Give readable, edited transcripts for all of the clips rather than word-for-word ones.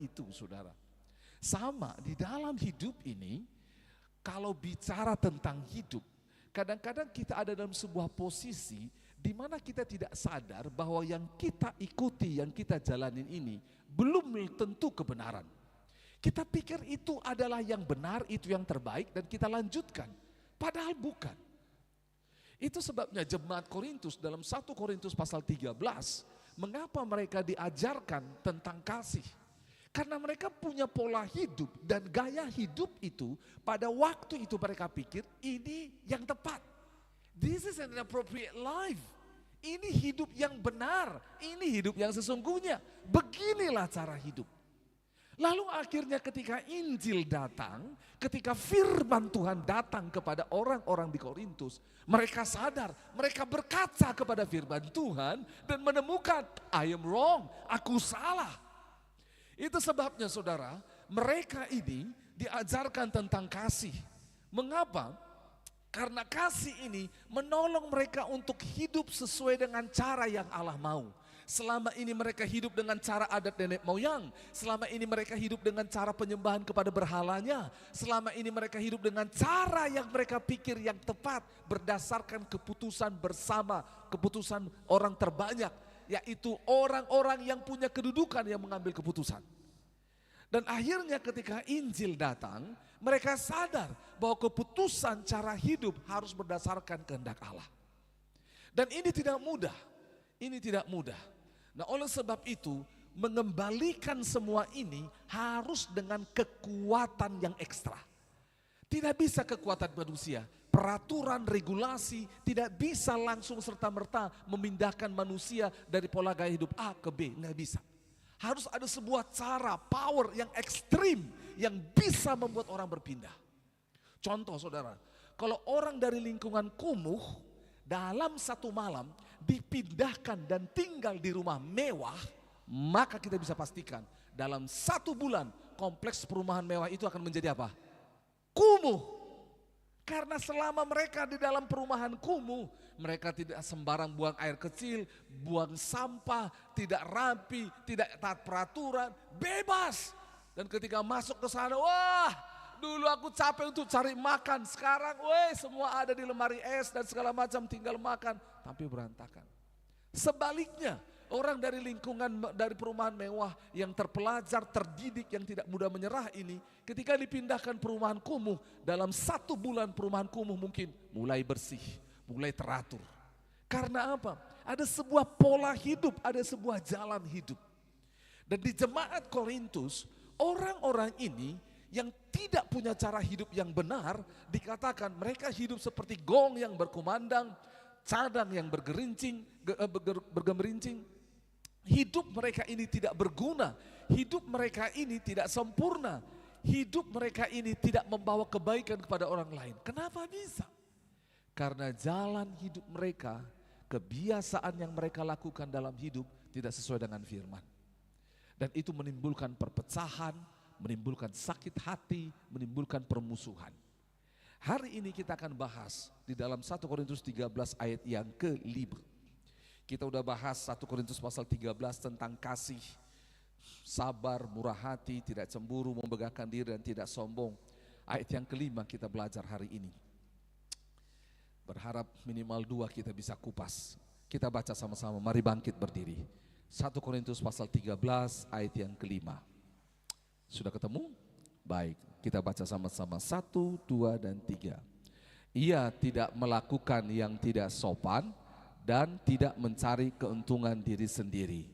itu, saudara. Sama di dalam hidup ini, kalau bicara tentang hidup, kadang-kadang kita ada dalam sebuah posisi di mana kita tidak sadar bahwa yang kita ikuti, yang kita jalanin ini belum tentu kebenaran. Kita pikir itu adalah yang benar, itu yang terbaik dan kita lanjutkan. Padahal bukan. Itu sebabnya jemaat Korintus dalam 1 Korintus pasal 13, mengapa mereka diajarkan tentang kasih? Karena mereka punya pola hidup dan gaya hidup itu pada waktu itu mereka pikir ini yang tepat. This is an appropriate life. Ini hidup yang benar, ini hidup yang sesungguhnya. Beginilah cara hidup. Lalu akhirnya ketika Injil datang, ketika firman Tuhan datang kepada orang-orang di Korintus, mereka sadar, mereka berkaca kepada firman Tuhan dan menemukan, I am wrong, aku salah. Itu sebabnya saudara, mereka ini diajarkan tentang kasih. Mengapa? Karena kasih ini menolong mereka untuk hidup sesuai dengan cara yang Allah mau. Selama ini mereka hidup dengan cara adat nenek moyang. Selama ini mereka hidup dengan cara penyembahan kepada berhalanya. Selama ini mereka hidup dengan cara yang mereka pikir yang tepat. Berdasarkan keputusan bersama, keputusan orang terbanyak. Yaitu orang-orang yang punya kedudukan yang mengambil keputusan. Dan akhirnya ketika Injil datang, mereka sadar bahwa keputusan cara hidup harus berdasarkan kehendak Allah. Dan ini tidak mudah, ini tidak mudah. Nah oleh sebab itu, mengembalikan semua ini harus dengan kekuatan yang ekstra. Tidak bisa kekuatan manusia. Peraturan, regulasi tidak bisa langsung serta-merta memindahkan manusia dari pola gaya hidup A ke B, nggak bisa. Harus ada sebuah cara, power yang ekstrim yang bisa membuat orang berpindah. Contoh saudara, kalau orang dari lingkungan kumuh dalam satu malam dipindahkan dan tinggal di rumah mewah, maka kita bisa pastikan dalam 1 bulan kompleks perumahan mewah itu akan menjadi apa? Kumuh. Karena selama mereka di dalam perumahan kumuh, mereka tidak sembarang buang air kecil, buang sampah, tidak rapi, tidak taat peraturan, bebas. Dan ketika masuk ke sana, wah dulu aku capek untuk cari makan, sekarang semua ada di lemari es dan segala macam tinggal makan, tapi berantakan. Sebaliknya, orang dari lingkungan, dari perumahan mewah yang terpelajar, terdidik, yang tidak mudah menyerah ini, ketika dipindahkan perumahan kumuh, dalam 1 bulan perumahan kumuh mungkin mulai bersih, mulai teratur. Karena apa? Ada sebuah pola hidup, ada sebuah jalan hidup. Dan di jemaat Korintus, orang-orang ini yang tidak punya cara hidup yang benar, dikatakan mereka hidup seperti gong yang berkumandang, cadang yang bergemerincing. Hidup mereka ini tidak berguna, hidup mereka ini tidak sempurna, hidup mereka ini tidak membawa kebaikan kepada orang lain. Kenapa bisa? Karena jalan hidup mereka, kebiasaan yang mereka lakukan dalam hidup tidak sesuai dengan firman. Dan itu menimbulkan perpecahan, menimbulkan sakit hati, menimbulkan permusuhan. Hari ini kita akan bahas di dalam 1 Korintus 13 ayat yang ke-5. Kita udah bahas 1 Korintus pasal 13 tentang kasih, sabar, murah hati, tidak cemburu, membanggakan diri dan tidak sombong. Ayat yang ke-5 kita belajar hari ini. Berharap minimal 2 kita bisa kupas. Kita baca sama-sama, mari bangkit berdiri. 1 Korintus pasal 13 ayat yang ke-5. Sudah ketemu? Baik, kita baca sama-sama 1, 2, dan 3. Ia tidak melakukan yang tidak sopan dan tidak mencari keuntungan diri sendiri.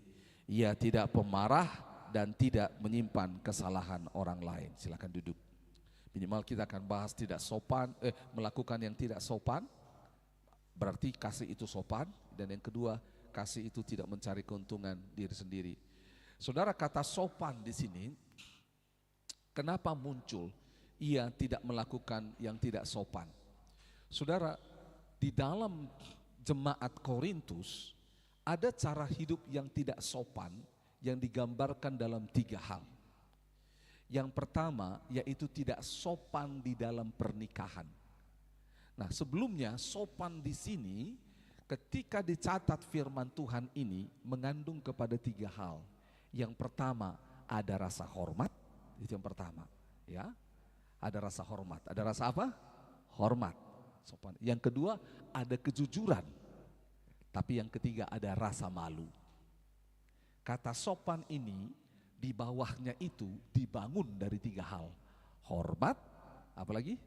Ia tidak pemarah dan tidak menyimpan kesalahan orang lain. Silakan duduk. Minimal kita akan bahas tidak sopan, melakukan yang tidak sopan. Berarti kasih itu sopan. Dan yang kedua, kasih itu tidak mencari keuntungan diri sendiri. Saudara, kata sopan di sini kenapa muncul? Ia tidak melakukan yang tidak sopan. Saudara, di dalam jemaat Korintus ada cara hidup yang tidak sopan yang digambarkan dalam 3 hal. Yang pertama yaitu tidak sopan di dalam pernikahan. Nah, sebelumnya sopan di sini ketika dicatat firman Tuhan ini mengandung kepada 3 hal. Yang pertama ada rasa hormat, itu yang pertama, ya. Ada rasa hormat. Ada rasa apa? Hormat. Sopan. Yang kedua, ada kejujuran. Tapi yang ketiga ada rasa malu. Kata sopan ini di bawahnya itu dibangun dari 3 hal. Hormat, apalagi?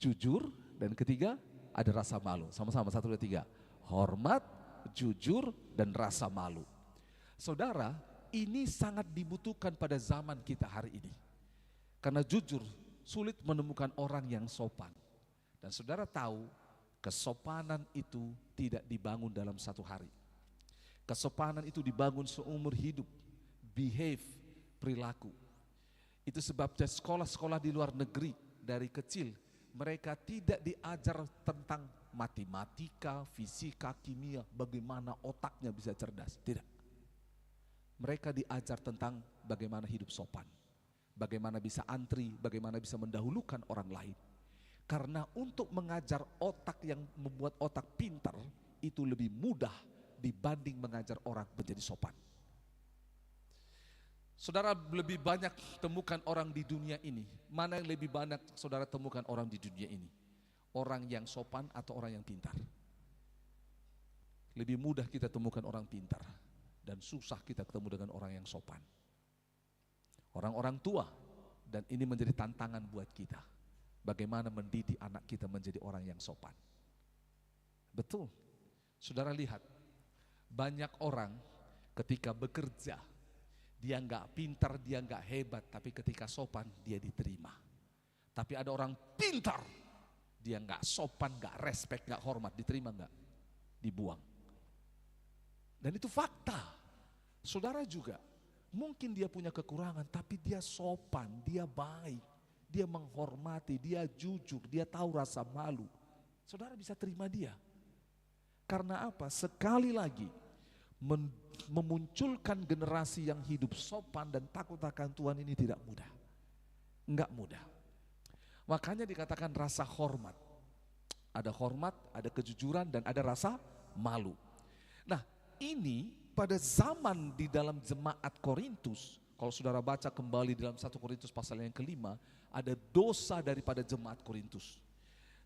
Jujur, dan ketiga ada rasa malu. Sama-sama 1, 2, 3. Hormat, jujur, dan rasa malu. Saudara, ini sangat dibutuhkan pada zaman kita hari ini. Karena jujur, sulit menemukan orang yang sopan. Dan saudara tahu, kesopanan itu tidak dibangun dalam 1 hari. Kesopanan itu dibangun seumur hidup, behave, perilaku. Itu sebabnya sekolah-sekolah di luar negeri dari kecil, mereka tidak diajar tentang matematika, fisika, kimia, bagaimana otaknya bisa cerdas. Tidak. Mereka diajar tentang bagaimana hidup sopan. Bagaimana bisa antri, bagaimana bisa mendahulukan orang lain. Karena untuk mengajar otak yang membuat otak pintar itu lebih mudah dibanding mengajar orang menjadi sopan. Saudara lebih banyak temukan orang di dunia ini. Mana yang lebih banyak saudara temukan orang di dunia ini? Orang yang sopan atau orang yang pintar? Lebih mudah kita temukan orang pintar dan susah kita ketemu dengan orang yang sopan. Orang-orang tua, dan ini menjadi tantangan buat kita. Bagaimana mendidik anak kita menjadi orang yang sopan. Betul, saudara lihat, banyak orang ketika bekerja, dia nggak pintar, dia nggak hebat, tapi ketika sopan dia diterima. Tapi ada orang pintar, dia nggak sopan, nggak respect, nggak hormat, diterima nggak? Dibuang. Dan itu fakta. Saudara juga, mungkin dia punya kekurangan, tapi dia sopan, dia baik, dia menghormati, dia jujur, dia tahu rasa malu. Saudara bisa terima dia. Karena apa? Sekali lagi, memunculkan generasi yang hidup sopan dan takut akan Tuhan ini tidak mudah. Enggak mudah. Makanya dikatakan rasa hormat. Ada hormat, ada kejujuran, dan ada rasa malu. Nah, ini pada zaman di dalam jemaat Korintus, kalau saudara baca kembali dalam 1 Korintus pasal yang ke-5, ada dosa daripada jemaat Korintus.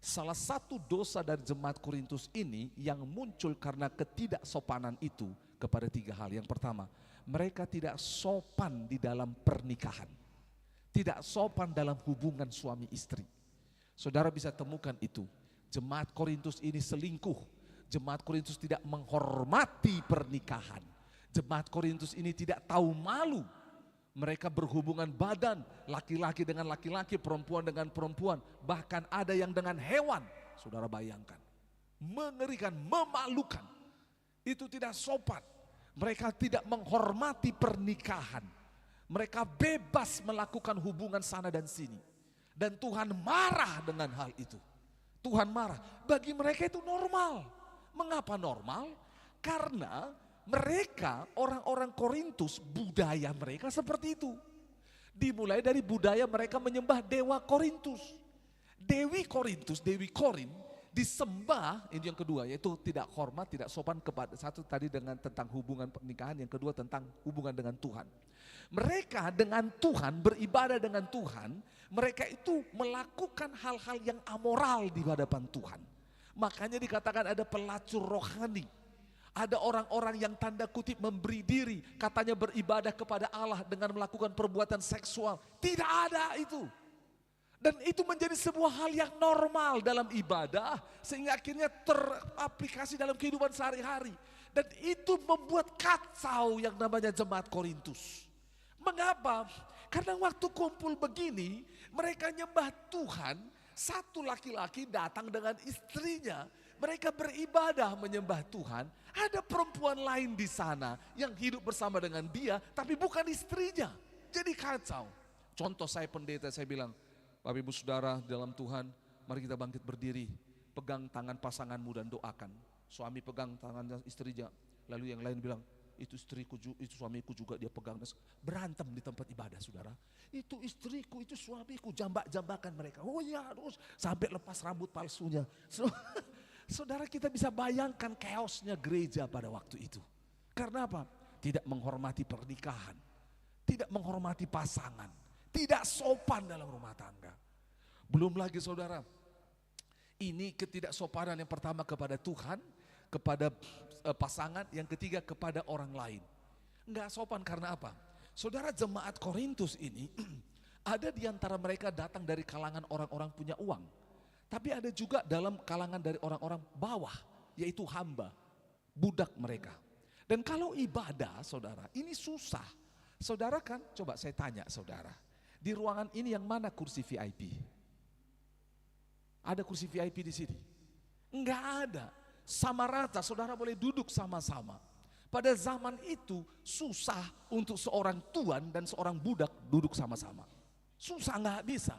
Salah satu dosa dari jemaat Korintus ini yang muncul karena ketidaksopanan itu kepada 3 hal. Yang pertama, mereka tidak sopan di dalam pernikahan. Tidak sopan dalam hubungan suami istri. Saudara bisa temukan itu. Jemaat Korintus ini selingkuh. Jemaat Korintus tidak menghormati pernikahan. Jemaat Korintus ini tidak tahu malu. Mereka berhubungan badan, laki-laki dengan laki-laki, perempuan dengan perempuan. Bahkan ada yang dengan hewan. Saudara bayangkan. Mengerikan, memalukan. Itu tidak sopan. Mereka tidak menghormati pernikahan. Mereka bebas melakukan hubungan sana dan sini. Dan Tuhan marah dengan hal itu. Tuhan marah. Bagi mereka itu normal. Mengapa normal? Karena mereka, orang-orang Korintus, budaya mereka seperti itu. Dimulai dari budaya mereka menyembah dewa Korintus. Dewi Korintus, Dewi Korin, disembah, ini yang kedua, yaitu tidak hormat, tidak sopan kepada, satu tadi dengan tentang hubungan pernikahan, yang kedua tentang hubungan dengan Tuhan. Mereka dengan Tuhan, beribadah dengan Tuhan, mereka itu melakukan hal-hal yang amoral di hadapan Tuhan. Makanya dikatakan ada pelacur rohani. Ada orang-orang yang tanda kutip memberi diri, katanya beribadah kepada Allah dengan melakukan perbuatan seksual. Tidak ada itu. Dan itu menjadi sebuah hal yang normal dalam ibadah, sehingga akhirnya teraplikasi dalam kehidupan sehari-hari. Dan itu membuat kacau yang namanya jemaat Korintus. Mengapa? Karena waktu kumpul begini, mereka nyembah Tuhan. Satu laki-laki datang dengan istrinya, mereka beribadah menyembah Tuhan. Ada perempuan lain di sana yang hidup bersama dengan dia, tapi bukan istrinya. Jadi kacau. Contoh saya pendeta, saya bilang, Bapak Ibu Saudara dalam Tuhan, mari kita bangkit berdiri, pegang tangan pasanganmu dan doakan. Suami pegang tangan istrinya, lalu yang lain bilang, itu istriku, itu suamiku juga dia pegang. Berantem di tempat ibadah, saudara. Itu istriku, itu suamiku, jambak-jambakan mereka. Oh ya, terus sampai lepas rambut palsunya. Saudara, kita bisa bayangkan chaosnya gereja pada waktu itu. Karena apa? tidak menghormati pernikahan, tidak menghormati pasangan, tidak sopan dalam rumah tangga. Belum lagi saudara, ini ketidaksopanan yang pertama kepada Tuhan, kepada pasangan, yang ketiga kepada orang lain. Enggak sopan karena apa? Saudara, jemaat Korintus ini ada di antara mereka datang dari kalangan orang-orang punya uang. Tapi ada juga dalam kalangan dari orang-orang bawah, yaitu hamba, budak mereka. Dan kalau ibadah saudara, ini susah. Saudara kan, coba saya tanya saudara, di ruangan ini yang mana kursi VIP? Ada kursi VIP di sini? Enggak ada. Sama rata, saudara boleh duduk sama-sama. Pada zaman itu susah untuk seorang tuan dan seorang budak duduk sama-sama. Susah, nggak bisa.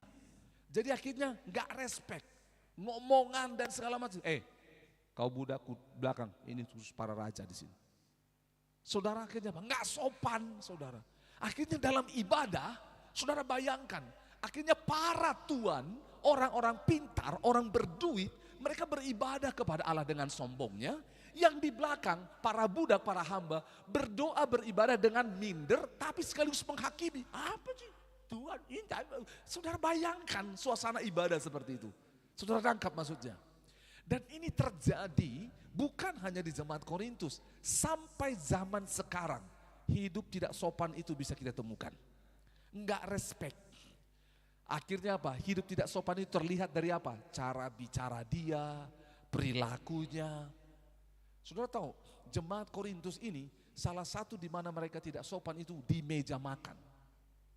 Jadi akhirnya nggak respect, ngomongan dan segala macam. Kau budak belakang, ini khusus para raja di sini. Saudara akhirnya apa? Nggak sopan saudara. Akhirnya dalam ibadah, saudara bayangkan, akhirnya para tuan, orang-orang pintar, orang berduit, mereka beribadah kepada Allah dengan sombongnya. Yang di belakang, para budak, para hamba, berdoa beribadah dengan minder, tapi sekaligus menghakimi. Apa sih? Tuhan, ini, saudara bayangkan suasana ibadah seperti itu. Saudara tangkap maksudnya. Dan ini terjadi bukan hanya di jemaat Korintus, sampai zaman sekarang hidup tidak sopan itu bisa kita temukan. Enggak respect. Akhirnya apa? Hidup tidak sopan itu terlihat dari apa? Cara bicara dia, perilakunya. Saudara tahu, jemaat Korintus ini salah satu di mana mereka tidak sopan itu di meja makan.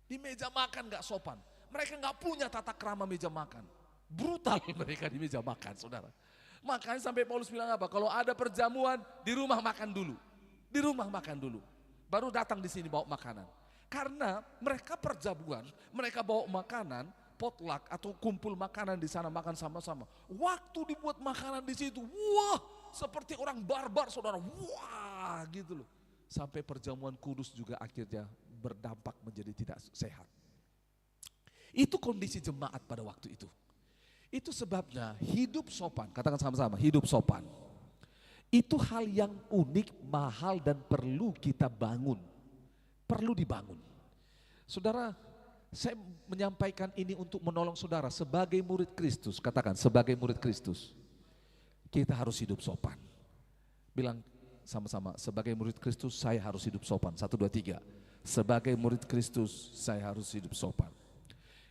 Di meja makan enggak sopan. Mereka enggak punya tata krama meja makan. Brutal mereka di meja makan, saudara. Makanya sampai Paulus bilang apa? Kalau ada perjamuan, di rumah makan dulu. Di rumah makan dulu. Baru datang di sini bawa makanan. Karena mereka perjamuan, mereka bawa makanan, potluck atau kumpul makanan di sana makan sama-sama. Waktu dibuat makanan di situ, wah, seperti orang barbar, saudara. Wah, gitu loh. Sampai perjamuan kudus juga akhirnya berdampak menjadi tidak sehat. Itu kondisi jemaat pada waktu itu. Itu sebabnya hidup sopan, katakan sama-sama, hidup sopan. Itu hal yang unik, mahal dan perlu kita bangun. Perlu dibangun. Saudara, saya menyampaikan ini untuk menolong saudara sebagai murid Kristus, katakan sebagai murid Kristus. Kita harus hidup sopan. Bilang sama-sama, sebagai murid Kristus saya harus hidup sopan. 1, 2, 3. Sebagai murid Kristus saya harus hidup sopan.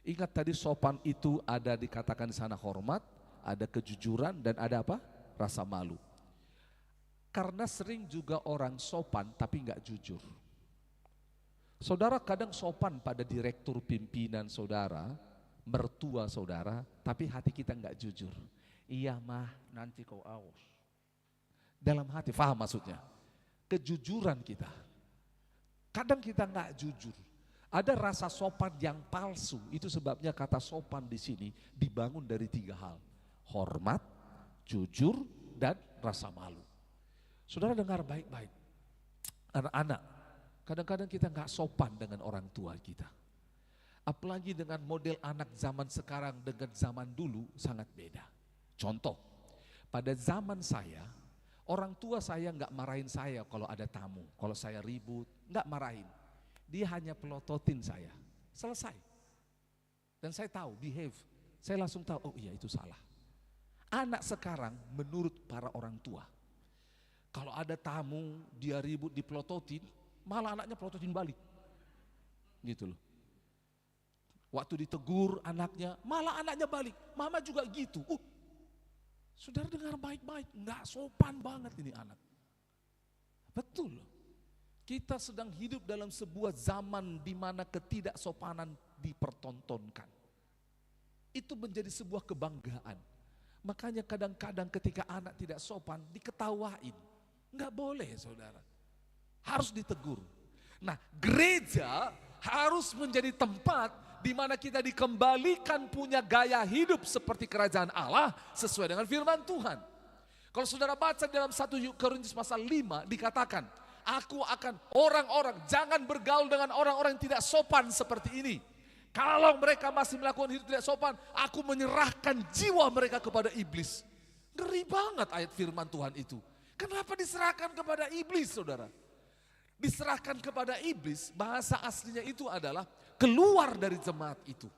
Ingat tadi sopan itu ada dikatakan di sana hormat, ada kejujuran dan ada apa? Rasa malu. Karena sering juga orang sopan tapi enggak jujur. Saudara kadang sopan pada direktur pimpinan saudara, mertua saudara, tapi hati kita enggak jujur. Iya mah, nanti kau awas. Dalam hati, paham maksudnya? Kejujuran kita. Kadang kita enggak jujur. Ada rasa sopan yang palsu, itu sebabnya kata sopan di sini dibangun dari 3 hal. Hormat, jujur, dan rasa malu. Saudara dengar baik-baik. Anak-anak, kadang-kadang kita nggak sopan dengan orang tua kita. Apalagi dengan model anak zaman sekarang dengan zaman dulu sangat beda. Contoh, pada zaman saya, orang tua saya nggak marahin saya kalau ada tamu. Kalau saya ribut, nggak marahin. Dia hanya pelototin saya, selesai. Dan saya tahu, behave. Saya langsung tahu, oh iya itu salah. Anak sekarang menurut para orang tua, kalau ada tamu, dia ribut dipelototin, malah anaknya pelototin balik. Gitu loh. Waktu ditegur anaknya, malah anaknya balik. Mama juga gitu. Saudara dengar baik-baik, nggak sopan banget ini anak. Betul loh. Kita sedang hidup dalam sebuah zaman di mana ketidaksopanan dipertontonkan. Itu menjadi sebuah kebanggaan. Makanya kadang-kadang ketika anak tidak sopan, diketawain. Enggak boleh saudara. Harus ditegur. Nah, gereja harus menjadi tempat di mana kita dikembalikan punya gaya hidup seperti kerajaan Allah sesuai dengan firman Tuhan. Kalau saudara baca dalam 1 Korintus pasal 5 dikatakan, aku akan orang-orang, jangan bergaul dengan orang-orang yang tidak sopan seperti ini. Kalau mereka masih melakukan hidup tidak sopan, aku menyerahkan jiwa mereka kepada iblis. Ngeri banget ayat firman Tuhan itu. Kenapa diserahkan kepada iblis, saudara? Diserahkan kepada iblis, bahasa aslinya itu adalah keluar dari jemaat itu.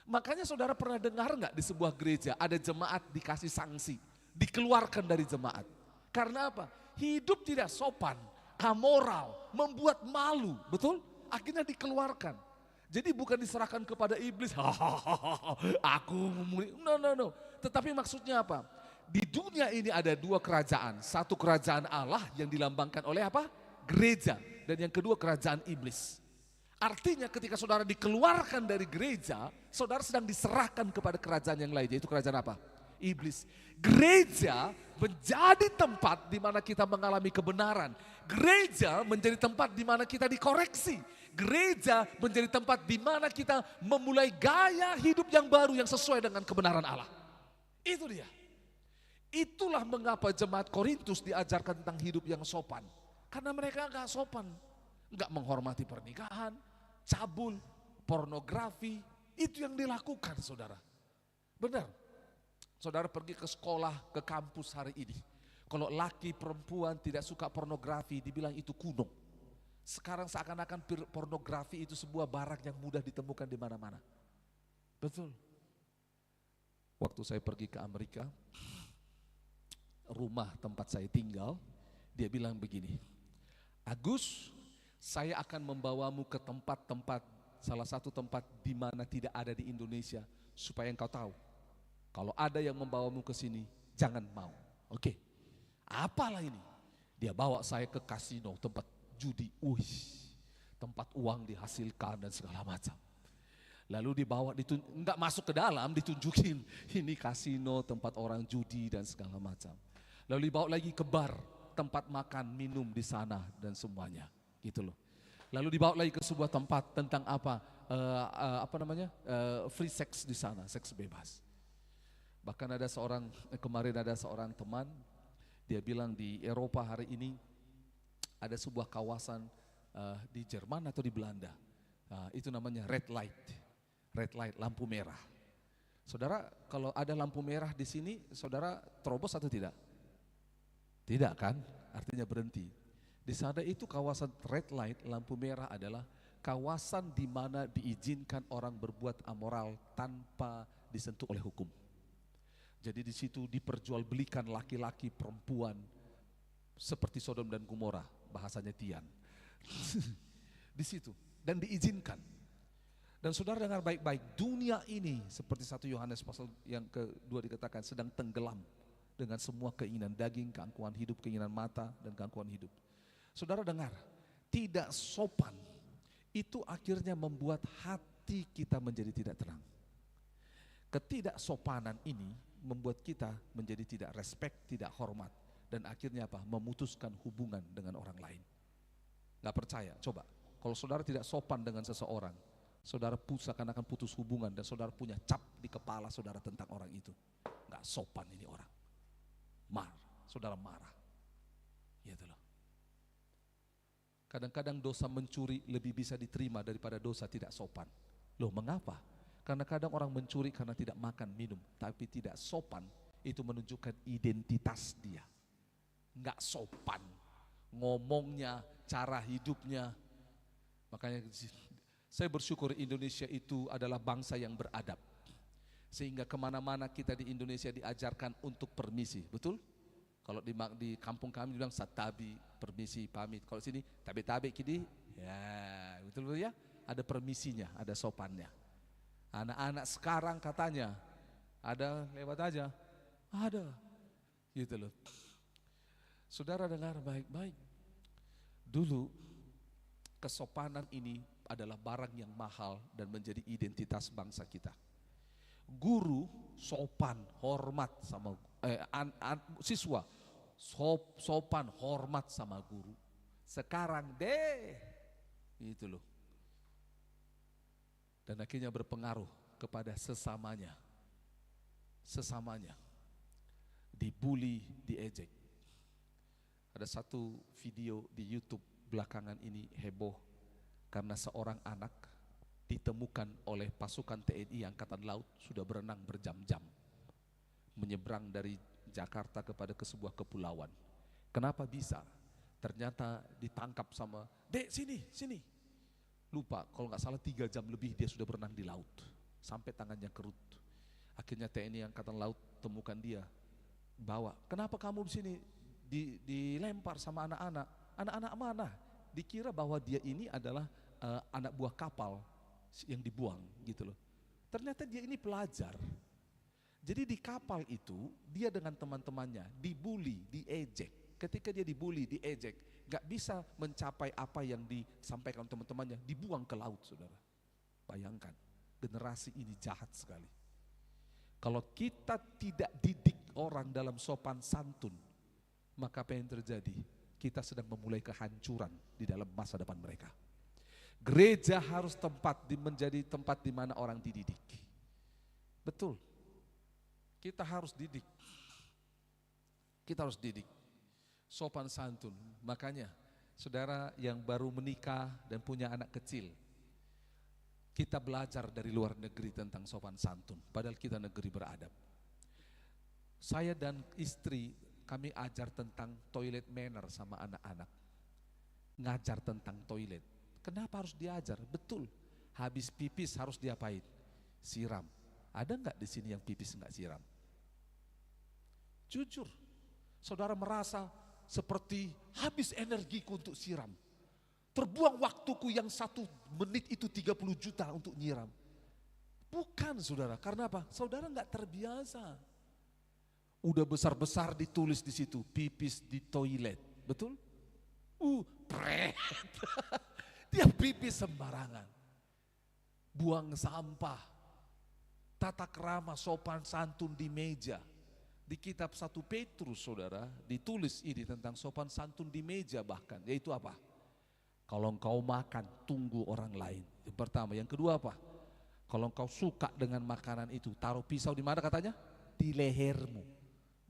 Makanya saudara pernah dengar nggak di sebuah gereja ada jemaat dikasih sanksi, dikeluarkan dari jemaat. Karena apa? Hidup tidak sopan, amoral, membuat malu, betul? Akhirnya dikeluarkan. Jadi bukan diserahkan kepada iblis, aku no. Tetapi maksudnya apa? Di dunia ini ada dua kerajaan. Satu kerajaan Allah yang dilambangkan oleh apa? Gereja. Dan yang kedua kerajaan iblis. Artinya ketika saudara dikeluarkan dari gereja, saudara sedang diserahkan kepada kerajaan yang lain. Yaitu kerajaan apa? Iblis. Gereja menjadi tempat di mana kita mengalami kebenaran. Gereja menjadi tempat di mana kita dikoreksi. Gereja menjadi tempat di mana kita memulai gaya hidup yang baru yang sesuai dengan kebenaran Allah. Itu dia. Itulah mengapa jemaat Korintus diajarkan tentang hidup yang sopan. Karena mereka gak sopan, gak menghormati pernikahan, cabul, pornografi, itu yang dilakukan saudara. Benar, saudara pergi ke sekolah, ke kampus hari ini. Kalau laki perempuan tidak suka pornografi, dibilang itu kuno. Sekarang seakan-akan pornografi itu sebuah barang yang mudah ditemukan di mana-mana. Betul. Waktu saya pergi ke Amerika, rumah tempat saya tinggal, dia bilang begini, Agus, saya akan membawamu ke tempat-tempat, salah satu tempat di mana tidak ada di Indonesia, supaya engkau tahu. Kalau ada yang membawamu ke sini, jangan mau. Oke, apalah ini? Dia bawa saya ke kasino, tempat judi, tempat uang dihasilkan dan segala macam. Lalu dibawa, enggak masuk ke dalam, ditunjukin ini kasino, tempat orang judi dan segala macam. Lalu dibawa lagi ke bar, tempat makan, minum di sana dan semuanya, gitu loh. Lalu dibawa lagi ke sebuah tempat tentang apa free sex di sana, seks bebas. Bahkan ada kemarin ada seorang teman, dia bilang di Eropa hari ini ada sebuah kawasan di Jerman atau di Belanda, itu namanya red light, lampu merah. Saudara, kalau ada lampu merah di sini, saudara terobos atau tidak? Tidak kan? Artinya berhenti. Di sana itu kawasan red light, lampu merah adalah kawasan di mana diizinkan orang berbuat amoral tanpa disentuh oleh hukum. Jadi di situ diperjualbelikan laki-laki, perempuan seperti Sodom dan Gomora, bahasanya Tian. Di situ dan diizinkan. Dan saudara dengar baik-baik, dunia ini seperti 1 Yohanes pasal yang kedua dikatakan sedang tenggelam dengan semua keinginan daging, keangkuhan hidup, keinginan mata, dan keangkuhan hidup. Saudara dengar, tidak sopan itu akhirnya membuat hati kita menjadi tidak tenang. Ketidaksopanan ini membuat kita menjadi tidak respect, tidak hormat, dan akhirnya apa? Memutuskan hubungan dengan orang lain. Gak percaya, coba. Kalau saudara tidak sopan dengan seseorang, saudara akan putus hubungan dan saudara punya cap di kepala saudara tentang orang itu. Gak sopan ini orang. Saudara marah. Gitu loh. Kadang-kadang dosa mencuri lebih bisa diterima daripada dosa tidak sopan. Loh, mengapa? Karena kadang orang mencuri karena tidak makan, minum, tapi tidak sopan, itu menunjukkan identitas dia. Enggak sopan. Ngomongnya, cara hidupnya. Makanya saya bersyukur Indonesia itu adalah bangsa yang beradab. Sehingga kemana-mana kita di Indonesia diajarkan untuk permisi, betul? Kalau di kampung kami bilang satabi, permisi, pamit. Kalau sini tabe-tabe kini, ya betul ya, ada permisinya, ada sopannya. Anak-anak sekarang katanya ada lewat aja, ada, gitu loh. Saudara dengar baik-baik. Dulu kesopanan ini adalah barang yang mahal dan menjadi identitas bangsa kita. Guru sopan, hormat sama siswa sopan, hormat sama guru. Sekarang itu loh. Dan akhirnya berpengaruh kepada sesamanya. Dibully, diejek. Ada satu video di YouTube belakangan ini heboh karena seorang anak ditemukan oleh pasukan TNI Angkatan Laut sudah berenang berjam-jam menyeberang dari Jakarta ke sebuah kepulauan. Kenapa bisa? Ternyata ditangkap sama Dek sini. Lupa, kalau nggak salah 3 jam lebih dia sudah berenang di laut. Sampai tangannya kerut. Akhirnya TNI Angkatan Laut temukan dia. Bawa, kenapa kamu di sini? Dilempar sama anak-anak. Anak-anak mana? Dikira bahwa dia ini adalah anak buah kapal yang dibuang gitu loh. Ternyata dia ini pelajar. Jadi di kapal itu dia dengan teman-temannya dibully, diejek. Ketika dia dibully, diejek, gak bisa mencapai apa yang disampaikan teman-temannya, dibuang ke laut, saudara. Bayangkan, generasi ini jahat sekali. Kalau kita tidak didik orang dalam sopan santun, maka apa yang terjadi? Kita sedang memulai kehancuran di dalam masa depan mereka. Gereja harus menjadi tempat di mana orang dididik. Betul. Kita harus didik. Kita harus didik. Sopan santun. Makanya saudara yang baru menikah dan punya anak kecil, kita belajar dari luar negeri tentang sopan santun. Padahal kita negeri beradab. Saya dan istri, kami ajar tentang toilet manner sama anak-anak. Ngajar tentang toilet. Kenapa harus diajar? Betul. Habis pipis harus diapain? Siram. Ada nggak di sini yang pipis nggak siram? Jujur, saudara merasa seperti habis energiku untuk siram. Terbuang waktuku yang 1 menit itu 30 juta untuk nyiram. Bukan saudara, karena apa? Saudara nggak terbiasa. Udah besar-besar ditulis di situ, pipis di toilet, betul? Pret. Dia pipis sembarangan. Buang sampah. Tata krama sopan santun di meja. Di kitab 1 Petrus saudara ditulis ini tentang sopan santun di meja bahkan. Yaitu apa? Kalau engkau makan tunggu orang lain. Yang pertama. Yang kedua apa? Kalau engkau suka dengan makanan itu taruh pisau di mana katanya? Di lehermu.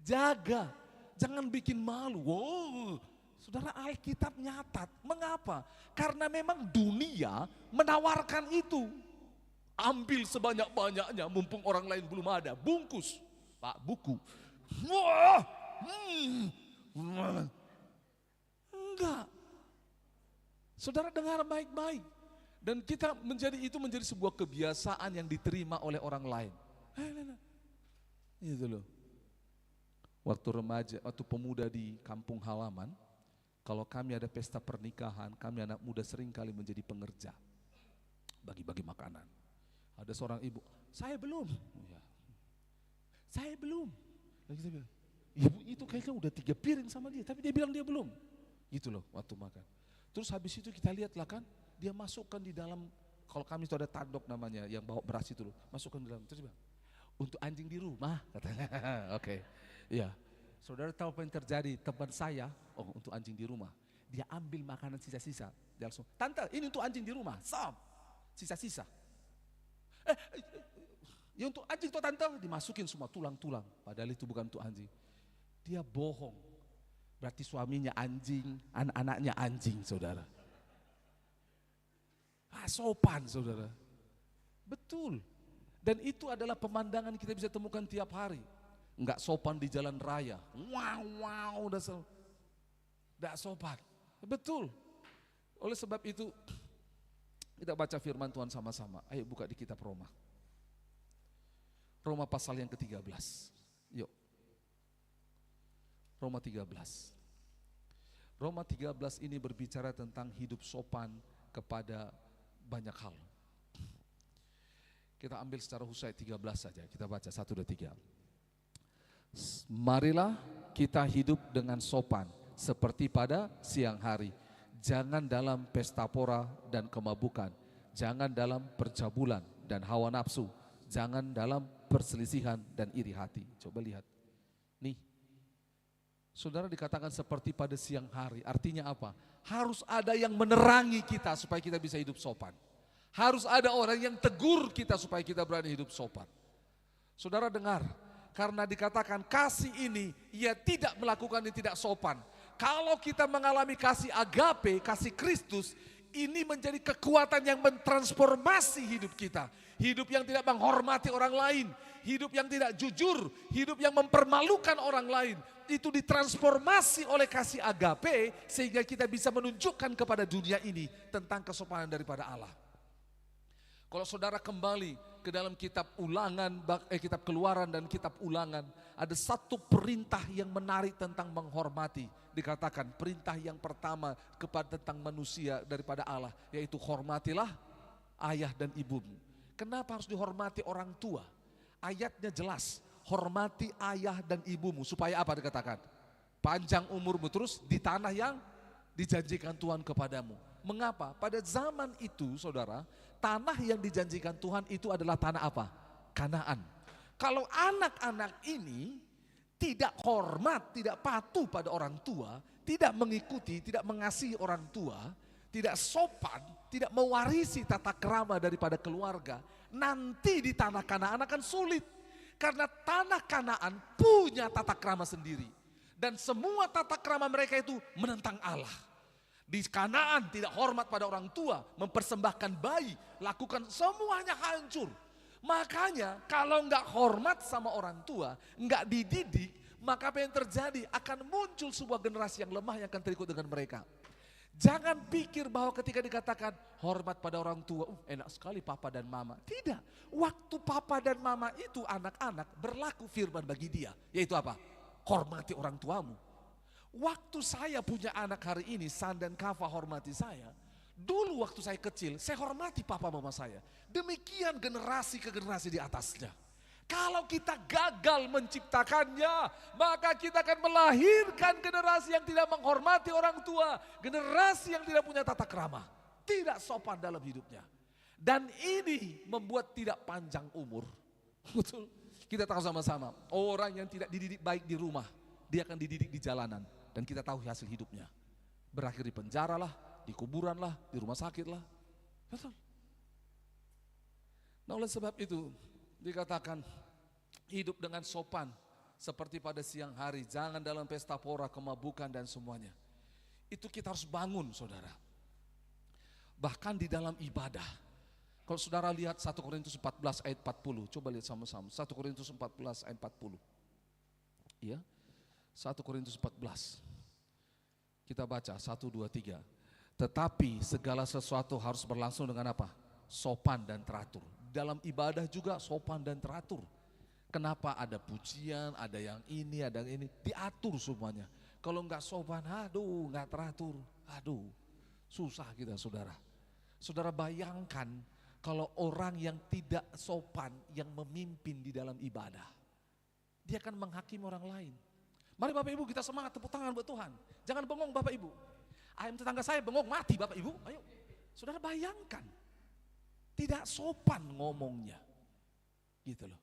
Jaga. Jangan bikin malu. Wow. Saudara Alkitab nyatat. Mengapa? Karena memang dunia menawarkan itu. Ambil sebanyak-banyaknya mumpung orang lain belum ada. Bungkus. Pak, buku. Wah. Enggak. Saudara dengar baik-baik. Dan kita menjadi sebuah kebiasaan yang diterima oleh orang lain. Itu loh. Waktu remaja, waktu pemuda di kampung halaman, kalau kami ada pesta pernikahan, kami anak muda sering kali menjadi pengerja. Bagi-bagi makanan. Ada seorang ibu, saya belum. Saya belum. Dan kita bilang, ibu itu kayaknya udah 3 piring sama dia, tapi dia bilang dia belum. Gitu loh waktu makan. Terus habis itu kita lihat lah kan, dia masukkan di dalam, kalau kami itu ada tandok namanya, yang bawa beras itu loh, masukkan di dalam. Terus dia bilang, untuk anjing di rumah, katanya. Oke. Iya. Saudara tahu apa yang terjadi? Teman saya, untuk anjing di rumah, dia ambil makanan sisa-sisa. Dia langsung, tante ini untuk anjing di rumah, sam, sisa-sisa. Ya untuk anjing tuh tante, dimasukin semua tulang-tulang. Padahal itu bukan untuk anjing. Dia bohong. Berarti suaminya anjing, anak-anaknya anjing, saudara. Sopan, saudara. Betul. Dan itu adalah pemandangan kita bisa temukan tiap hari. Enggak sopan di jalan raya. Wow, udah enggak sopan. Betul. Oleh sebab itu, kita baca firman Tuhan sama-sama. Ayo buka di kitab Roma. Roma pasal yang ke-13. Yuk. Roma 13. Roma 13 ini berbicara tentang hidup sopan kepada banyak hal. Kita ambil secara khusus 13 saja. Kita baca 1, 2, 3. Marilah kita hidup dengan sopan seperti pada siang hari. Jangan dalam pesta pora dan kemabukan. Jangan dalam percabulan dan hawa nafsu. Jangan dalam perselisihan dan iri hati. Coba lihat. Nih. Saudara dikatakan seperti pada siang hari. Artinya apa? Harus ada yang menerangi kita supaya kita bisa hidup sopan. Harus ada orang yang tegur kita supaya kita berani hidup sopan. Saudara dengar. Karena dikatakan kasih ini ia tidak melakukan yang tidak sopan. Kalau kita mengalami kasih agape, kasih Kristus, ini menjadi kekuatan yang mentransformasi hidup kita. Hidup yang tidak menghormati orang lain, hidup yang tidak jujur, hidup yang mempermalukan orang lain. itu ditransformasi oleh kasih agape sehingga kita bisa menunjukkan kepada dunia ini tentang kesopanan daripada Allah. Kalau saudara kembali ke dalam kitab kitab Keluaran dan kitab Ulangan, ada satu perintah yang menarik tentang menghormati. Dikatakan perintah yang pertama kepada tentang manusia daripada Allah, yaitu hormatilah ayah dan ibumu. Kenapa harus dihormati orang tua? Ayatnya jelas, hormati ayah dan ibumu supaya apa dikatakan? Panjang umurmu terus di tanah yang dijanjikan Tuhan kepadamu. Mengapa? Pada zaman itu saudara, tanah yang dijanjikan Tuhan itu adalah tanah apa? Kanaan. Kalau anak-anak ini tidak hormat, tidak patuh pada orang tua, tidak mengikuti, tidak mengasihi orang tua, tidak sopan, tidak mewarisi tata krama daripada keluarga, nanti di tanah Kanaan akan sulit. Karena tanah Kanaan punya tata krama sendiri. Dan semua tata krama mereka itu menentang Allah. Di Kanaan tidak hormat pada orang tua, mempersembahkan bayi, lakukan semuanya hancur. Makanya kalau nggak hormat sama orang tua, nggak dididik, maka apa yang terjadi? Akan muncul sebuah generasi yang lemah yang akan terikut dengan mereka. Jangan pikir bahwa ketika dikatakan hormat pada orang tua, enak sekali papa dan mama. Tidak, waktu papa dan mama itu anak-anak berlaku firman bagi dia. Yaitu apa? Hormati orang tuamu. Waktu saya punya anak hari ini, San dan Kava hormati saya. Dulu waktu saya kecil, saya hormati papa mama saya. Demikian generasi ke generasi di atasnya. Kalau kita gagal menciptakannya, maka kita akan melahirkan generasi yang tidak menghormati orang tua. Generasi yang tidak punya tata krama, tidak sopan dalam hidupnya. Dan ini membuat tidak panjang umur. Betul, kita tahu sama-sama, orang yang tidak dididik baik di rumah, dia akan dididik di jalanan. Dan kita tahu hasil hidupnya. Berakhir di penjara lah, di kuburan lah, di rumah sakit lah. Betul. Nah oleh sebab itu, dikatakan hidup dengan sopan seperti pada siang hari, jangan dalam pesta pora, kemabukan dan semuanya. Itu kita harus bangun saudara. Bahkan di dalam ibadah. Kalau saudara lihat 1 Korintus 14 ayat 40, coba lihat sama-sama. 1 Korintus 14 ayat 40. Ya, 1 Korintus 14. Kita baca 1, 2, 3. Tetapi segala sesuatu harus berlangsung dengan apa? Sopan dan teratur. Dalam ibadah juga sopan dan teratur. Kenapa? Ada pujian, ada yang ini, ada yang ini, diatur semuanya. Kalau enggak sopan, aduh enggak teratur, aduh susah kita saudara. Saudara bayangkan kalau orang yang tidak sopan yang memimpin di dalam ibadah, dia akan menghakimi orang lain. Mari Bapak Ibu kita semangat, tepuk tangan buat Tuhan. Jangan bengong Bapak Ibu. Ayam tetangga saya bengong mati Bapak Ibu, ayo. Saudara bayangkan. Tidak sopan ngomongnya. Gitu loh.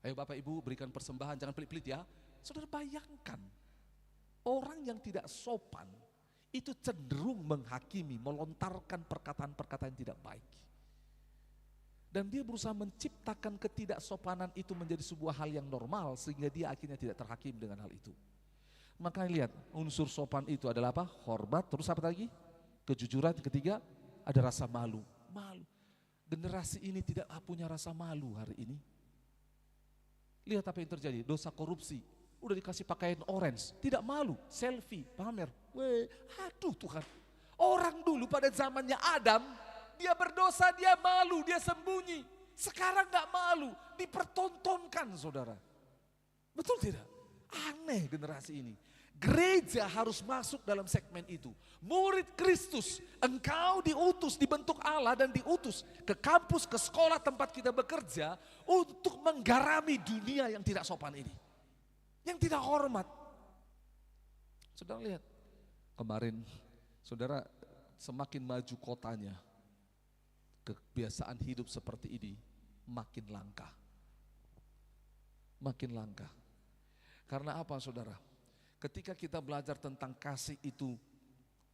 Ayo Bapak Ibu berikan persembahan, jangan pelit-pelit ya. Saudara bayangkan. Orang yang tidak sopan itu cenderung menghakimi, melontarkan perkataan-perkataan yang tidak baik. Dan dia berusaha menciptakan ketidaksopanan itu menjadi sebuah hal yang normal sehingga dia akhirnya tidak terhakim dengan hal itu. Makanya lihat, unsur sopan itu adalah apa? Hormat, terus apa lagi? Kejujuran, ketiga ada rasa malu. Malu. Generasi ini tidak punya rasa malu hari ini. Lihat apa yang terjadi, dosa korupsi. Udah dikasih pakaian orange, tidak malu, selfie, pamer. Weh, aduh Tuhan. Orang dulu pada zamannya Adam, dia berdosa, dia malu, dia sembunyi. Sekarang gak malu, dipertontonkan saudara. Betul tidak? Aneh generasi ini. Gereja harus masuk dalam segmen itu. Murid Kristus, engkau diutus, dibentuk Allah dan diutus ke kampus, ke sekolah tempat kita bekerja untuk menggarami dunia yang tidak sopan ini. Yang tidak hormat. Saudara lihat, kemarin saudara semakin maju kotanya, kebiasaan hidup seperti ini makin langka. Makin langka. Karena apa saudara? Ketika kita belajar tentang kasih itu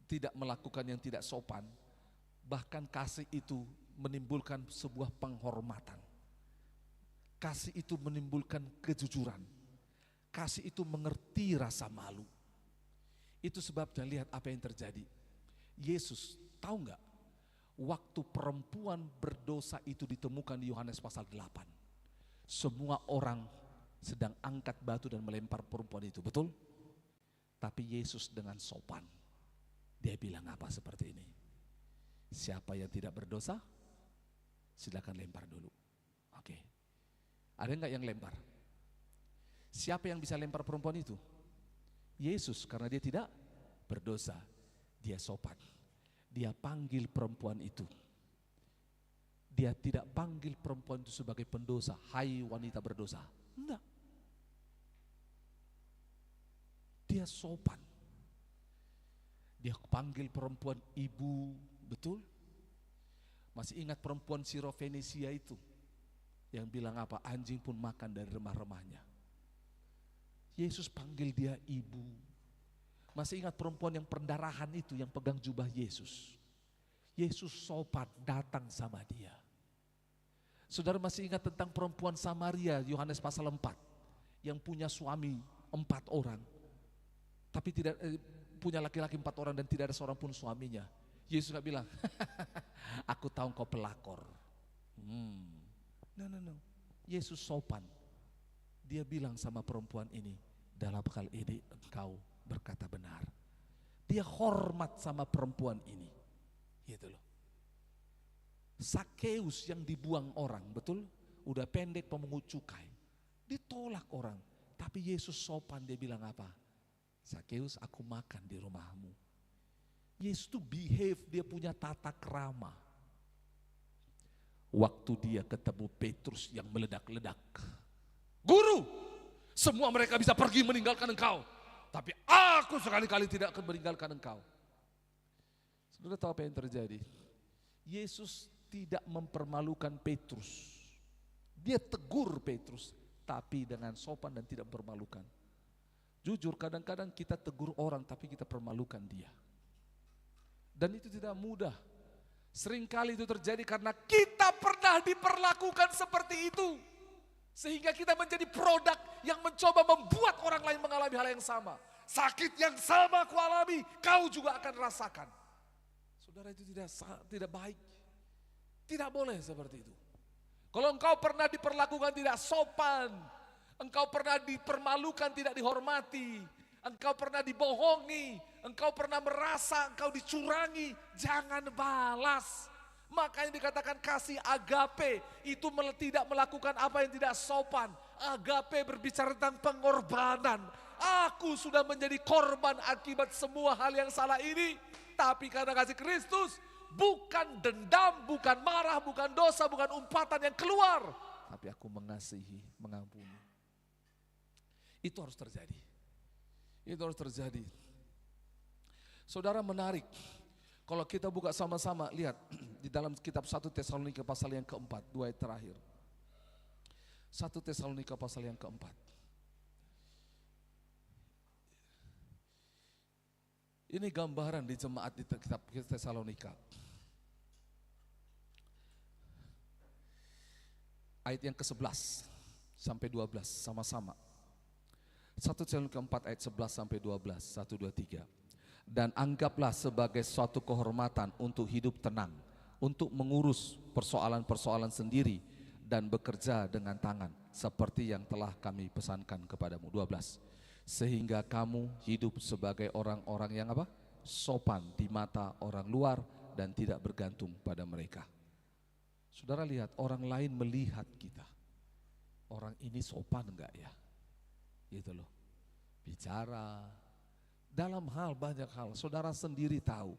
tidak melakukan yang tidak sopan, bahkan kasih itu menimbulkan sebuah penghormatan. Kasih itu menimbulkan kejujuran. Kasih itu mengerti rasa malu. Itu sebabnya lihat apa yang terjadi. Yesus tahu nggak? Waktu perempuan berdosa itu ditemukan di Yohanes pasal 8. Semua orang sedang angkat batu dan melempar perempuan itu, betul? Tapi Yesus dengan sopan, dia bilang apa seperti ini? Siapa yang tidak berdosa, silakan lempar dulu. Oke. Ada enggak yang lempar? Siapa yang bisa lempar perempuan itu? Yesus, karena dia tidak berdosa. Dia sopan. Dia panggil perempuan itu. Dia tidak panggil perempuan itu sebagai pendosa. Hai wanita berdosa. Enggak. Dia sopan. Dia panggil perempuan ibu, betul? Masih ingat perempuan Sirofenisia itu yang bilang apa? Anjing pun makan dari remah-remahnya. Yesus panggil dia ibu. Masih ingat perempuan yang pendarahan itu yang pegang jubah Yesus? Yesus sopan datang sama dia. Saudara masih ingat tentang perempuan Samaria, Yohanes pasal 4, yang punya suami 4 orang, tapi tidak punya laki-laki 4 orang dan tidak ada seorang pun suaminya. Yesus gak bilang, aku tahu kau pelakor. No. Yesus sopan. Dia bilang sama perempuan ini, dalam hal ini engkau berkata benar. Dia hormat sama perempuan ini. Gitu loh. Sakeus yang dibuang orang, betul? Udah pendek pemungut cukai, ditolak orang. Tapi Yesus sopan, dia bilang apa? Sakeus, aku makan di rumahmu. Yesus tuh behave, dia punya tata krama. Waktu dia ketemu Petrus yang meledak-ledak, Guru, semua mereka bisa pergi meninggalkan engkau, tapi aku sekali-kali tidak akan meninggalkan engkau. Saudara tahu apa yang terjadi? Yesus tidak mempermalukan Petrus. Dia tegur Petrus, tapi dengan sopan dan tidak mempermalukan. Jujur, kadang-kadang kita tegur orang tapi kita permalukan dia. Dan itu tidak mudah. Seringkali itu terjadi karena kita pernah diperlakukan seperti itu. Sehingga kita menjadi produk yang mencoba membuat orang lain mengalami hal yang sama. Sakit yang sama aku alami, kau juga akan rasakan. Saudara, itu tidak baik. Tidak boleh seperti itu. Kalau engkau pernah diperlakukan tidak sopan, engkau pernah dipermalukan, tidak dihormati, engkau pernah dibohongi, engkau pernah merasa engkau dicurangi, jangan balas. Makanya dikatakan kasih agape itu tidak melakukan apa yang tidak sopan. Agape berbicara tentang pengorbanan. Aku sudah menjadi korban akibat semua hal yang salah ini, tapi karena kasih Kristus, bukan dendam, bukan marah, bukan dosa, bukan umpatan yang keluar, tapi aku mengasihi, mengampuni. Itu harus terjadi. Itu harus terjadi. Saudara, menarik. Kalau kita buka sama-sama, lihat di dalam kitab 1 Tesalonika pasal yang keempat, 2 ayat terakhir. 1 Tesalonika pasal yang keempat. Ini gambaran di jemaat di kitab Tesalonika. Ayat yang ke-11 sampai 12 sama-sama. 1 Tesalonika 4 ayat 11 sampai 12, 1, 2, 3. Dan anggaplah sebagai suatu kehormatan untuk hidup tenang, untuk mengurus persoalan-persoalan sendiri dan bekerja dengan tangan, seperti yang telah kami pesankan kepadamu. 12. Sehingga kamu hidup sebagai orang-orang yang apa? Sopan di mata orang luar dan tidak bergantung pada mereka. Saudara lihat, orang lain melihat kita, orang ini sopan enggak ya? Gitu loh. Bicara dalam hal banyak hal, saudara sendiri tahu.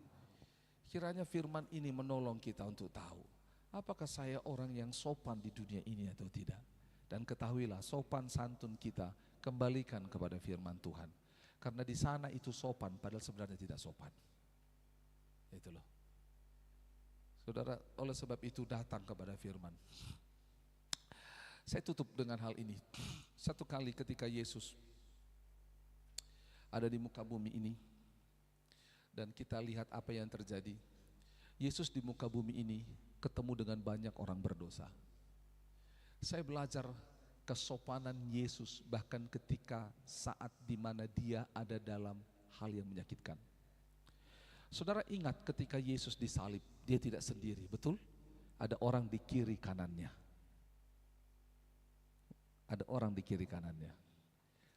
Kiranya firman ini menolong kita untuk tahu, apakah saya orang yang sopan di dunia ini atau tidak. Dan ketahuilah, sopan santun kita kembalikan kepada firman Tuhan. Karena di sana itu sopan, padahal sebenarnya tidak sopan. Itu loh. Saudara, oleh sebab itu datang kepada firman. Saya tutup dengan hal ini. Satu kali ketika Yesus ada di muka bumi ini, dan kita lihat apa yang terjadi. Yesus di muka bumi ini ketemu dengan banyak orang berdosa. Saya belajar kesopanan Yesus bahkan ketika saat dimana dia ada dalam hal yang menyakitkan. Saudara ingat ketika Yesus disalib, dia tidak sendiri, betul? Ada orang di kiri kanannya. ada orang di kiri kanannya.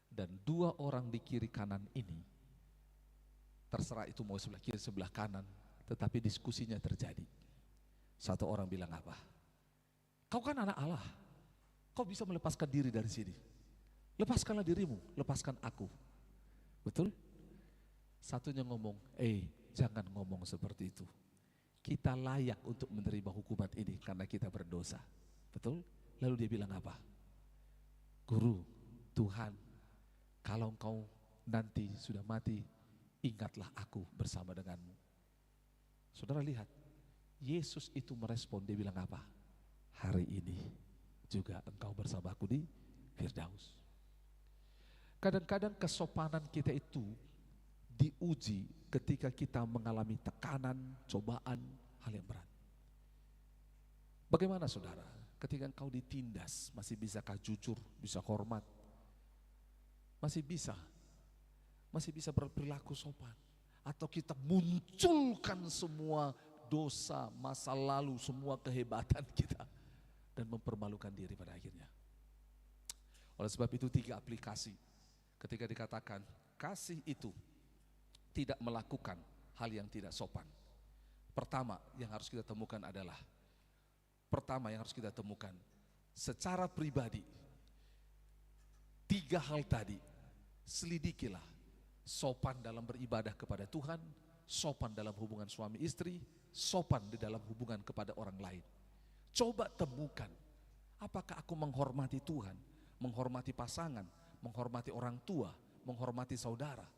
Dan dua orang di kiri kanan ini, terserah itu mau sebelah kiri sebelah kanan, tetapi diskusinya terjadi. Satu orang bilang apa? Kau kan anak Allah, kau bisa melepaskan diri dari sini. Lepaskanlah dirimu, lepaskan aku. Betul? Satunya ngomong, jangan ngomong seperti itu. Kita layak untuk menerima hukuman ini karena kita berdosa. Betul? Lalu dia bilang apa? Guru, Tuhan, kalau engkau nanti sudah mati, ingatlah aku bersama denganmu. Saudara lihat, Yesus itu merespon, dia bilang apa? Hari ini juga engkau bersama aku di Firdaus. Kadang-kadang kesopanan kita itu diuji ketika kita mengalami tekanan, cobaan, hal yang berat. Bagaimana saudara? Ketika engkau ditindas, masih bisakah jujur, bisa hormat? Masih bisa berperilaku sopan? Atau kita munculkan semua dosa, masa lalu, semua kehebatan kita dan mempermalukan diri pada akhirnya? Oleh sebab itu 3 aplikasi ketika dikatakan kasih itu tidak melakukan hal yang tidak sopan. Pertama yang harus kita temukan adalah, secara pribadi 3 hal tadi, selidikilah. Sopan dalam beribadah kepada Tuhan, sopan dalam hubungan suami istri, sopan di dalam hubungan kepada orang lain. Coba temukan, apakah aku menghormati Tuhan, menghormati pasangan, menghormati orang tua, menghormati saudara?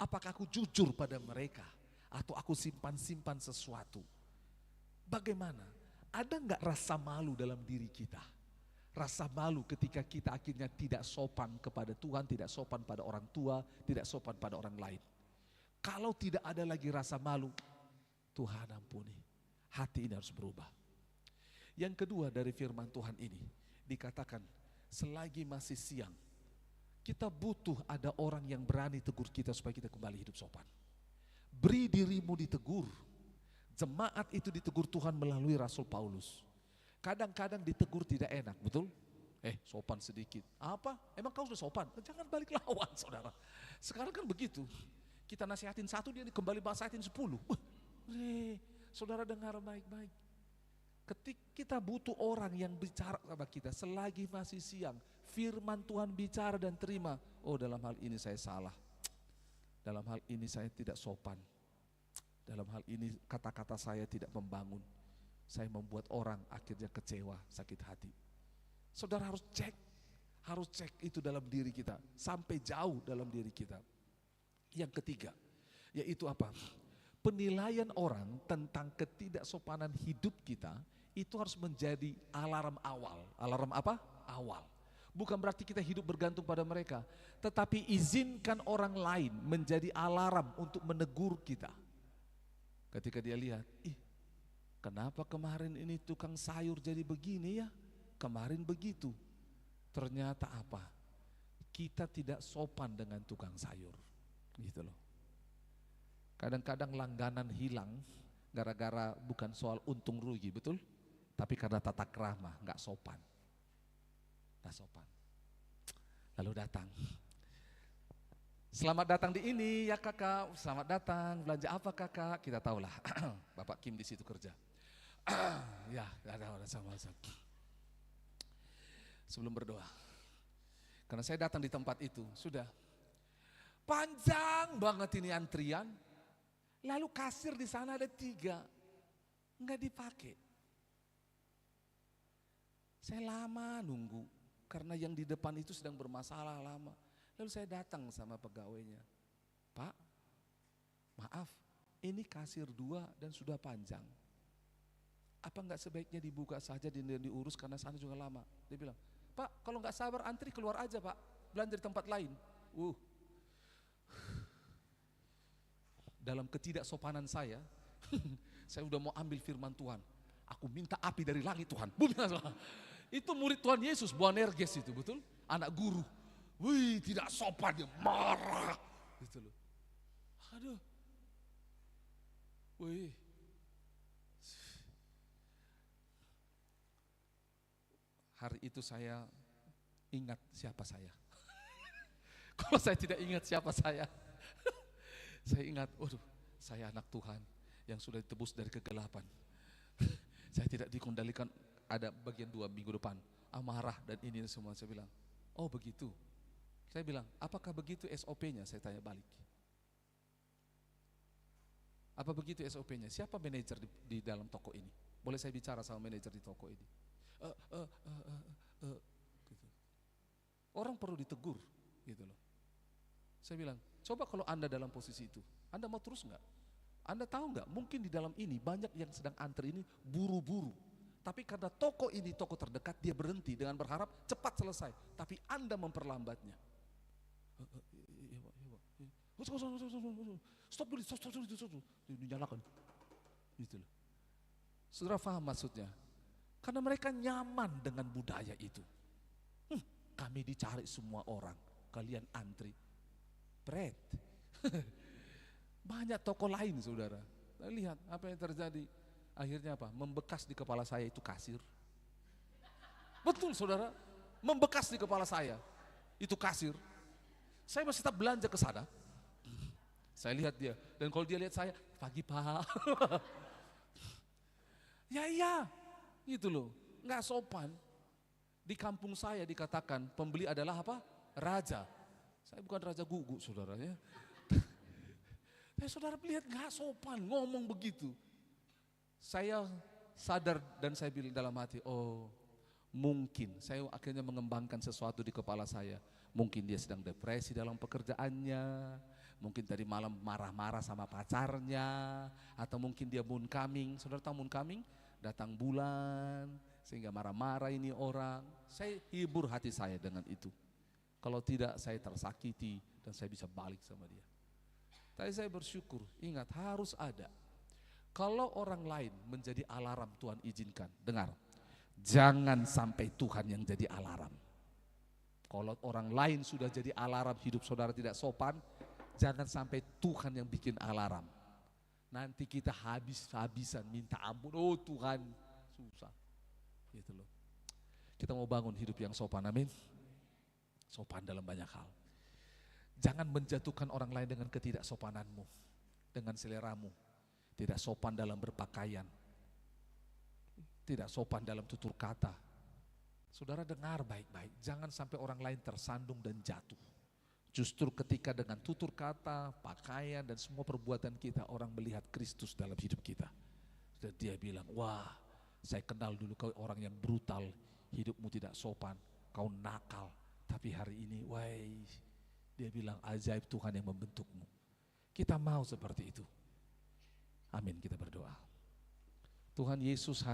Apakah aku jujur pada mereka atau aku simpan-simpan sesuatu? Bagaimana? Ada enggak rasa malu dalam diri kita? Rasa malu ketika kita akhirnya tidak sopan kepada Tuhan, tidak sopan pada orang tua, tidak sopan pada orang lain. Kalau tidak ada lagi rasa malu, Tuhan ampuni, hati ini harus berubah. Yang kedua dari firman Tuhan ini, dikatakan selagi masih siang, kita butuh ada orang yang berani tegur kita supaya kita kembali hidup sopan. Beri dirimu ditegur. Jemaat itu ditegur Tuhan melalui Rasul Paulus. Kadang-kadang ditegur tidak enak, betul? Sopan sedikit. Apa? Emang kau sudah sopan? Jangan balik lawan, saudara. Sekarang kan begitu. Kita nasihatin 1, dia kembali nasihatin 10. Saudara dengar baik-baik. Ketika kita butuh orang yang bicara sama kita selagi masih siang, firman Tuhan bicara dan terima. Oh, dalam hal ini saya salah. Dalam hal ini saya tidak sopan. Dalam hal ini kata-kata saya tidak membangun. Saya membuat orang akhirnya kecewa, sakit hati. Saudara harus cek itu dalam diri kita, sampai jauh dalam diri kita. Yang ketiga, yaitu apa? Penilaian orang tentang ketidaksopanan hidup kita itu harus menjadi alarm awal. Alarm apa? Awal. Bukan berarti kita hidup bergantung pada mereka, tetapi izinkan orang lain menjadi alarm untuk menegur kita. Ketika dia lihat, kenapa kemarin ini tukang sayur jadi begini ya? Kemarin begitu. Ternyata apa? Kita tidak sopan dengan tukang sayur. Gitu loh. Kadang-kadang langganan hilang gara-gara bukan soal untung rugi, betul? Tapi karena tata krama, gak sopan. Gak sopan. Lalu datang. Selamat datang di ini ya kakak, selamat datang, belanja apa kakak? Kita tahulah, Bapak Kim di situ kerja. Ya, ada sama-sama. Sebelum berdoa, karena saya datang di tempat itu, sudah panjang banget ini antrian. Lalu kasir di sana ada 3, nggak dipakai. Saya lama nunggu, karena yang di depan itu sedang bermasalah lama. Lalu saya datang sama pegawainya, Pak, maaf, ini kasir 2 dan sudah panjang. Apa nggak sebaiknya dibuka saja dan diurus karena sana juga lama? Dia bilang, Pak, kalau nggak sabar antri keluar aja Pak, belanja di tempat lain. Dalam ketidaksopanan saya, saya udah mau ambil firman Tuhan. Aku minta api dari langit Tuhan. Itu murid Tuhan Yesus, Boanerges itu, betul? Anak guru. Wih, tidak sopan, dia marah. Gitu loh. Aduh. Wih. Hari itu saya ingat siapa saya. Kalau saya tidak ingat siapa saya ingat, waduh, saya anak Tuhan yang sudah ditebus dari kegelapan. Saya tidak dikendalikan, ada bagian 2 minggu depan, amarah dan ini semua. Saya bilang, oh begitu. Saya bilang, apakah begitu SOP-nya? Saya tanya balik. Apa begitu SOP-nya? Siapa manajer di dalam toko ini? Boleh saya bicara sama manajer di toko ini? Gitu. Orang perlu ditegur, gitu loh. Saya bilang, coba kalau Anda dalam posisi itu, Anda mau terus nggak? Anda tahu nggak? Mungkin di dalam ini banyak yang sedang antri ini buru-buru. Tapi karena toko ini toko terdekat, dia berhenti dengan berharap cepat selesai. Tapi Anda memperlambatnya. Stop dulu, dinyalakan. Gitu loh. Saudara paham maksudnya? Karena mereka nyaman dengan budaya itu. Kami dicari semua orang, kalian antri. Bread. Banyak toko lain, saudara. Lihat apa yang terjadi. Akhirnya apa? Membekas di kepala saya itu kasir. Betul, saudara. Membekas di kepala saya itu kasir. Saya masih tetap belanja ke sana. Saya lihat dia, dan kalau dia lihat saya, pagi Pak. Ya, gitu loh, nggak sopan. Di kampung saya dikatakan pembeli adalah apa? Raja. Saya bukan raja gugu, saudara ya. Saudara lihat nggak sopan, ngomong begitu. Saya sadar dan saya bilang dalam hati, oh mungkin saya akhirnya mengembangkan sesuatu di kepala saya. Mungkin dia sedang depresi dalam pekerjaannya, mungkin tadi malam marah-marah sama pacarnya, atau mungkin dia moon coming. Saudara tahu moon coming? Datang bulan, sehingga marah-marah ini orang. Saya hibur hati saya dengan itu. Kalau tidak saya tersakiti dan saya bisa balik sama dia. Tapi saya bersyukur, ingat harus ada. Kalau orang lain menjadi alarm, Tuhan izinkan. Dengar, jangan sampai Tuhan yang jadi alarm. Kalau orang lain sudah jadi alarm hidup saudara tidak sopan, jangan sampai Tuhan yang bikin alarm. Nanti kita habis-habisan minta ampun, oh Tuhan, susah. Gitu loh. Kita mau bangun hidup yang sopan, amin. Sopan dalam banyak hal. Jangan menjatuhkan orang lain dengan ketidaksopananmu, dengan seleramu. Tidak sopan dalam berpakaian, tidak sopan dalam tutur kata. Saudara dengar baik-baik, jangan sampai orang lain tersandung dan jatuh. Justru ketika dengan tutur kata, pakaian dan semua perbuatan kita, orang melihat Kristus dalam hidup kita. Dan dia bilang, wah saya kenal dulu kau orang yang brutal, hidupmu tidak sopan, kau nakal. Tapi hari ini, wah dia bilang ajaib Tuhan yang membentukmu. Kita mau seperti itu. Amin, kita berdoa. Tuhan Yesus